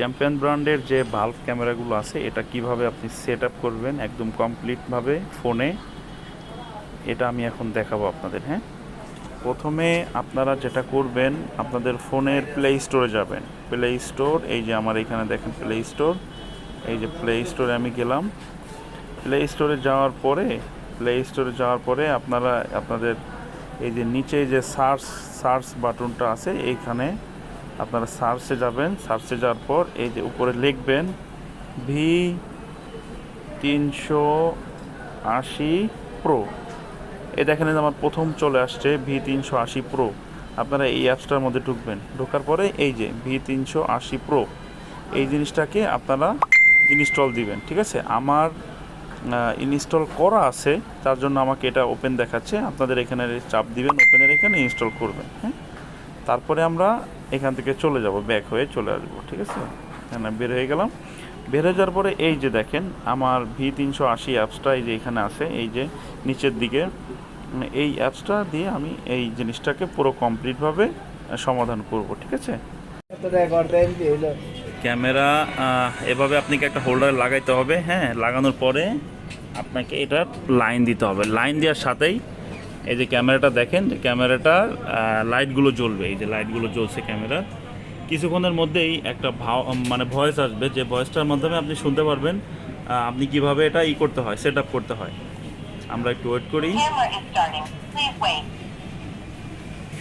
Champion ব্র্যান্ডের যে valve ক্যামেরাগুলো আছে এটা কিভাবে আপনি সেট আপ করবেন একদম কমপ্লিটভাবে ফোনে, এটা আমি এখন দেখাবো আপনাদের। হ্যাঁ, প্রথমে আপনারা যেটা করবেন, আপনাদের ফোনের প্লে স্টোরে যাবেন। প্লে স্টোর, এই যে আমার এখানে দেখেন প্লে স্টোর, এই যে প্লে স্টোরে আমি গেলাম। প্লে স্টোরে যাওয়ার পরে আপনারা আপনাদের এই যে নিচে যে সার্চ বাটনটা আছে, এইখানে আপনারা সার্চে যাবেন। সার্চে যাওয়ার পর এই যে উপরে লিখবেন V380 প্রো। এই দেখেন আমার প্রথম চলে আসছে V380 প্রো। আপনারা এই অ্যাপসটার মধ্যে ঢুকবেন। ঢোকার পরে এই যে V380 প্রো, এই জিনিসটাকে আপনারা ইনস্টল দিবেন। ঠিক আছে, আমার ইনস্টল করা আছে, তার জন্য আমাকে এটা ওপেন দেখাচ্ছে। আপনাদের এখানে চাপ দিবেন, ওপেনের এখানে ইনস্টল করবেন। হ্যাঁ, তারপরে আমরা এখান থেকে চলে যাব, ব্যাক হয়ে চলে আসবো। ঠিক আছে, এখানে বের হয়ে গেলাম। বের হয়ে যাওয়ার পরে এই যে দেখেন আমার V380 অ্যাপসটা এই যে এখানে আছে, এই যে নিচের দিকে। এই অ্যাপসটা দিয়ে আমি এই জিনিসটাকে পুরো কমপ্লিটভাবে সমাধান করব। ঠিক আছে, ক্যামেরা এভাবে আপনাকে একটা হোল্ডার লাগাইতে হবে। হ্যাঁ, লাগানোর পরে আপনাকে এটার লাইন দিতে হবে। লাইন দেওয়ার সাথেই এই যে ক্যামেরাটা দেখেন, যে ক্যামেরাটার লাইটগুলো জ্বলবে। এই যে লাইটগুলো জ্বলছে ক্যামেরার। কিছুক্ষণের মধ্যেই একটা ভয়েস আসবে, যে ভয়েসটার মাধ্যমে আপনি শুনতে পারবেন আপনি কিভাবে এটা করতে হয়, সেট আপ করতে হয়। আমরা একটু ওয়েট করি।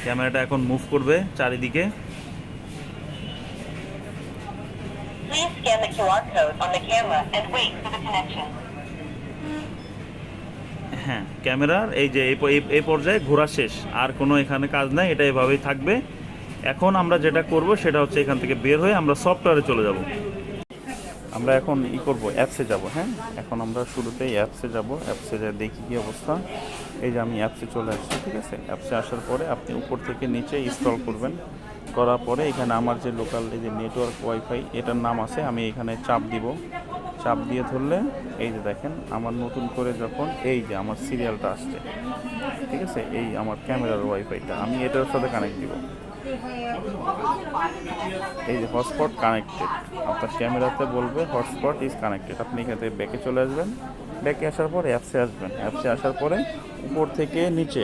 ক্যামেরাটা এখন মুভ করবে চারিদিকে। হ্যাঁ, ক্যামেরার এই যে এই পর্যায়ে ঘোরা শেষ, আর কোনো এখানে কাজ নাই, এটা এভাবেই থাকবে। এখন আমরা যেটা করব সেটা হচ্ছে এখান থেকে বের হয়ে আমরা সফটওয়্যারে চলে যাব। আমরা এখন করব, অ্যাপসে যাব। হ্যাঁ, এখন আমরা শুরুতেই অ্যাপসে যাব। অ্যাপসে যা দেখি কী অবস্থা। এই যে আমি অ্যাপসে চলে আসছি। ঠিক আছে, অ্যাপসে আসার পরে আপনি উপর থেকে নিচে স্ক্রল করবেন। করার পরে এখানে আমার যে লোকাল এই যে নেটওয়ার্ক ওয়াইফাই এটার নাম আছে, আমি এখানে চাপ দিব। চাপ দিয়ে ধরলে এই যে দেখেন আমার নতুন করে যখন এই যে আমার সিরিয়ালটা আসছে। ঠিক আছে, এই আমার ক্যামেরার ওয়াইফাইটা আমি এটার সাথে কানেক্ট দিব। এই যে হটস্পট কানেক্টেড, আপনার ক্যামেরাতে বলবে হটস্পট ইজ কানেক্টেড। আপনি এখান থেকে ব্যাকে চলে আসবেন। ব্যাকে আসার পর অ্যাপসে আসবেন। অ্যাপসে আসার পরে উপর থেকে নিচে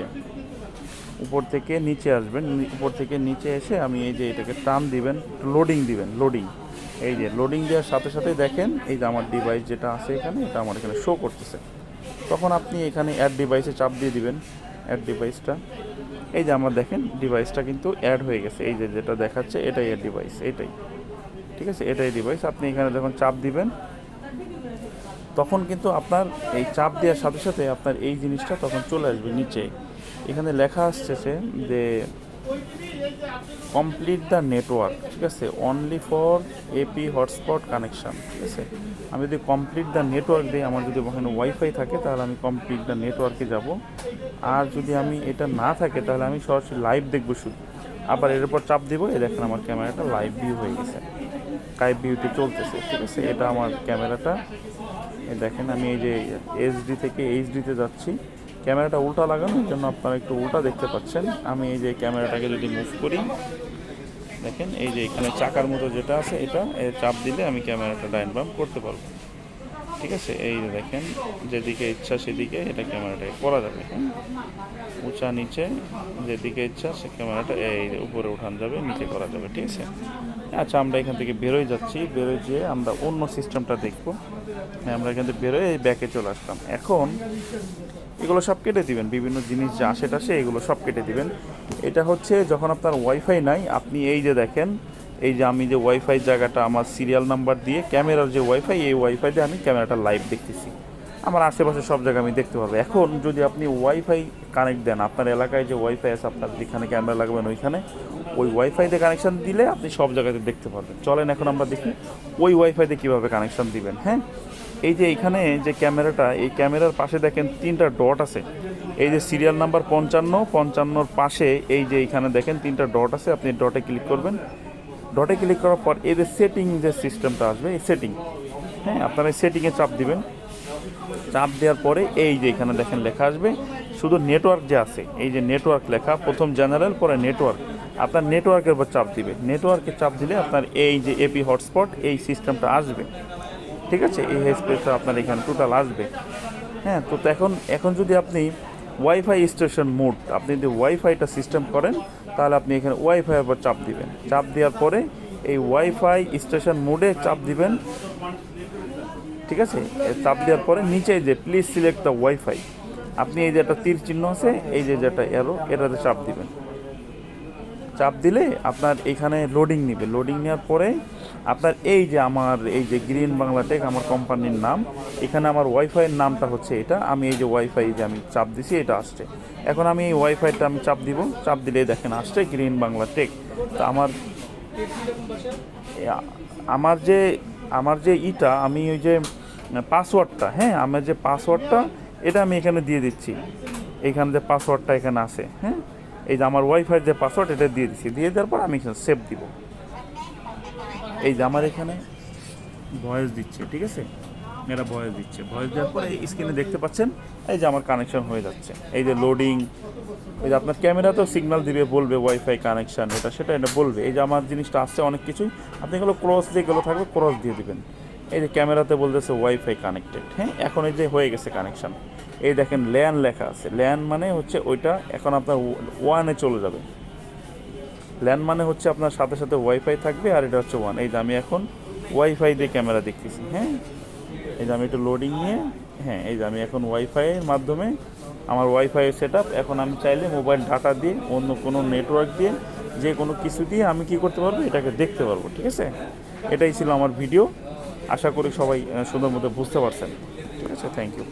আসবেন। উপর থেকে নিচে এসে আমি এই যে এটাকে টান দিবেন, লোডিং দিবেন। লোডিং, এই যে লোডিং দেওয়ার সাথে সাথে দেখেন এই যে আমার ডিভাইস যেটা আছে এখানে, এটা আমার এখানে শো করতেছে। তখন আপনি এখানে অ্যাড ডিভাইসে চাপ দিয়ে দিবেন। অ্যাড ডিভাইসটা, এই যে আমার দেখেন ডিভাইসটা কিন্তু অ্যাড হয়ে গেছে। এই যে যেটা দেখাচ্ছে এটাই এর ডিভাইস, এটাই। ঠিক আছে, এটাই ডিভাইস। আপনি এখানে যখন চাপ দিবেন তখন কিন্তু আপনার এই চাপ দেওয়ার সাথে সাথে আপনার এই জিনিসটা তখন চলে আসবে নিচে। এখানে লেখা আসছে যে কমপ্লিট দ্য নেটওয়ার্ক। ঠিক আছে, only for AP hotspot connection. ঠিক আছে, আমি যদি কমপ্লিট দ্য নেটওয়ার্ক দিই, আমার যদি ওখানে ওয়াইফাই থাকে তাহলে আমি কমপ্লিট দ্য নেটওয়ার্কে যাব। আর যদি আমি এটা না থাকে তাহলে আমি সরাসরি লাইভ দেখবো শুধু। আবার এর উপর চাপ দিব, এই দেখেন আমার ক্যামেরাটা লাইভ ভিউ হয়ে গেছে, লাইভ ভিউতে চলতেছে। ঠিক আছে, এটা আমার ক্যামেরাটা। এই দেখেন আমি এই যে এইচডি থেকে এইচডিতে যাচ্ছি। ক্যামেরাটা উল্টা লাগানো, এই জন্য আপনারা একটু উল্টা দেখতে পাচ্ছেন। আমি এই যে ক্যামেরাটাকে যদি মুভ করি, দেখেন এই যে এখানে চাকার মতো যেটা আছে, এটা চাপ দিলে আমি ক্যামেরাটা ডাইন বাম করতে পারবো। ঠিক আছে, এই যে দেখেন যেদিকে ইচ্ছা সেদিকে এটা ক্যামেরাটাকে করা যাবে। হ্যাঁ, উঁচা নিচে যেদিকে ইচ্ছা সে ক্যামেরাটা এই উপরে উঠানো যাবে, নিচে করা যাবে। ঠিক আছে, আচ্ছা আমরা এখান থেকে বেরোয় যাচ্ছি। বেরোয় যেয়ে আমরা অন্য সিস্টেমটা দেখবো। আমরা এখান থেকে বেরোয় এই ব্যাকে চলে আসলাম। এখন এগুলো সব কেটে দিবেন, বিভিন্ন জিনিস যা আসে টাসে এগুলো সব কেটে দিবেন। এটা হচ্ছে যখন আপনার ওয়াইফাই নাই, আপনি এই যে দেখেন এই যে আমি যে ওয়াইফাই জায়গাটা আমার সিরিয়াল নাম্বার দিয়ে ক্যামেরার যে ওয়াইফাই, এই ওয়াইফাই দিয়ে আমি ক্যামেরাটা লাইভ দেখতেছি। আমার আশেপাশে সব জায়গায় আমি দেখতে পারবো। এখন যদি আপনি ওয়াইফাই কানেক্ট দেন, আপনার এলাকায় যে ওয়াইফাই আছে, আপনার যেখানে ক্যামেরা লাগাবেন ওইখানে ওই ওয়াইফাইতে কানেকশান দিলে আপনি সব জায়গাতে দেখতে পারবেন। চলেন এখন আমরা দেখি ওই ওয়াইফাইতে কীভাবে কানেকশান দিবেন। হ্যাঁ, এই যে এইখানে যে ক্যামেরাটা, এই ক্যামেরার পাশে দেখেন 3টা ডট আছে। এই যে সিরিয়াল নাম্বার 55-55-র পাশে এই যে এইখানে দেখেন 3টা ডট আছে। আপনি ডটে ক্লিক করবেন। ডটে ক্লিক করার পর এই যে সেটিং যে সিস্টেমটা আসবে, এই সেটিং, হ্যাঁ আপনারা এই সেটিংয়ে চাপ দিবেন। চাপ দেওয়ার পরে এই যে এখানে দেখেন লেখা আসবে শুধু নেটওয়ার্ক যে আছে, এই যে নেটওয়ার্ক লেখা, প্রথম জেনারেল পরে নেটওয়ার্ক। আপনার নেটওয়ার্কের উপর চাপ দিবে, নেটওয়ার্কে চাপ দিলে আপনার এই যে এপি হটস্পট এই সিস্টেমটা আসবে, ঠিক আছে, এই স্পেসটা আপনার এখানে টোটাল আসবে। হ্যাঁ, তো এখন এখন যদি আপনি ওয়াইফাই স্টেশন মোড, আপনি যদি ওয়াইফাইটা সিস্টেম করেন তাহলে আপনি এখানে ওয়াইফাইয়ের উপর চাপ দিবেন, চাপ দেওয়ার পরে এই ওয়াইফাই স্টেশন মোডে চাপ দিবেন, ঠিক আছে। চাপ দেওয়ার পরে নিচে যে প্লিজ সিলেক্ট দ্য ওয়াইফাই, আপনি এই যে একটা তীর চিহ্ন আছে, এই যে যেটা এরো, এটাতে চাপ দিবেন। চাপ দিলে আপনার এখানে লোডিং নেবে, লোডিং নেওয়ার পরে আপনার এই যে আমার এই যে গ্রিন বাংলা টেক আমার কোম্পানির নাম, এখানে আমার ওয়াইফাইয়ের নামটা হচ্ছে এটা, আমি এই যে ওয়াইফাই যে আমি চাপ দিছি এটা আসছে। এখন আমি এই ওয়াইফাইটা আমি চাপ দিব, চাপ দিলে দেখেন আসছে গ্রিন বাংলা টেক। তো আমার যে আমার যে ইটা আমি ওই যে পাসওয়ার্ডটা, হ্যাঁ আমার যে পাসওয়ার্ডটা এটা আমি এখানে দিয়ে দিচ্ছি, এইখানে যে পাসওয়ার্ডটা এখানে আছে, হ্যাঁ এই যে আমার ওয়াইফাই যে পাসওয়ার্ড এটা দিয়ে দিচ্ছি, দিয়ে দেওয়ার পর আমি এখানে সেভ দিব। এই যে আমার এখানে ভয়েস দিচ্ছে, ঠিক আছে, এরা ভয়েস দিচ্ছে, ভয়েস দেওয়ার পরে এই স্ক্রিনে দেখতে পাচ্ছেন এই যে আমার কানেকশন হয়ে যাচ্ছে, এই যে লোডিং, এই যে আপনার ক্যামেরাতেও সিগন্যাল দিবে, বলবে ওয়াইফাই কানেকশান এটা সেটা এটা বলবে। এই যে আমার জিনিসটা আসছে অনেক কিছুই, আপনি এগুলো ক্রস যেগুলো থাকবে ক্রস দিয়ে দিবেন। এই যে ক্যামেরাতে বলতেছে ওয়াইফাই কানেক্টেড, হ্যাঁ এখন এই যে হয়ে গেছে কানেকশান। এই দেখেন ল্যান লেখা আছে, ল্যান মানে হচ্ছে ওইটা এখন আপনার ওয়ানে চলে যাবে, ল্যান মানে হচ্ছে আপনার সাথে সাথে ওয়াইফাই থাকবে, আর এটা হচ্ছে ওয়ান। এই যে আমি এখন ওয়াইফাই দিয়ে ক্যামেরা দেখতেছি, হ্যাঁ এই যে আমি একটু লোডিং নিয়ে, হ্যাঁ এই যে আমি এখন ওয়াইফাইয়ের মাধ্যমে আমার ওয়াইফাই সেট আপ, এখন আমি চাইলে মোবাইল ডাটা দিয়ে অন্য কোনো নেটওয়ার্ক দিয়ে যে কোনো কিছু দিয়ে আমি কি করতে পারবো, এটাকে দেখতে পারবো, ঠিক আছে। এটাই ছিল আমার ভিডিও, আশা করি সবাই সুন্দর মতো বুঝতে পারছেন, ঠিক আছে, থ্যাংক ইউ।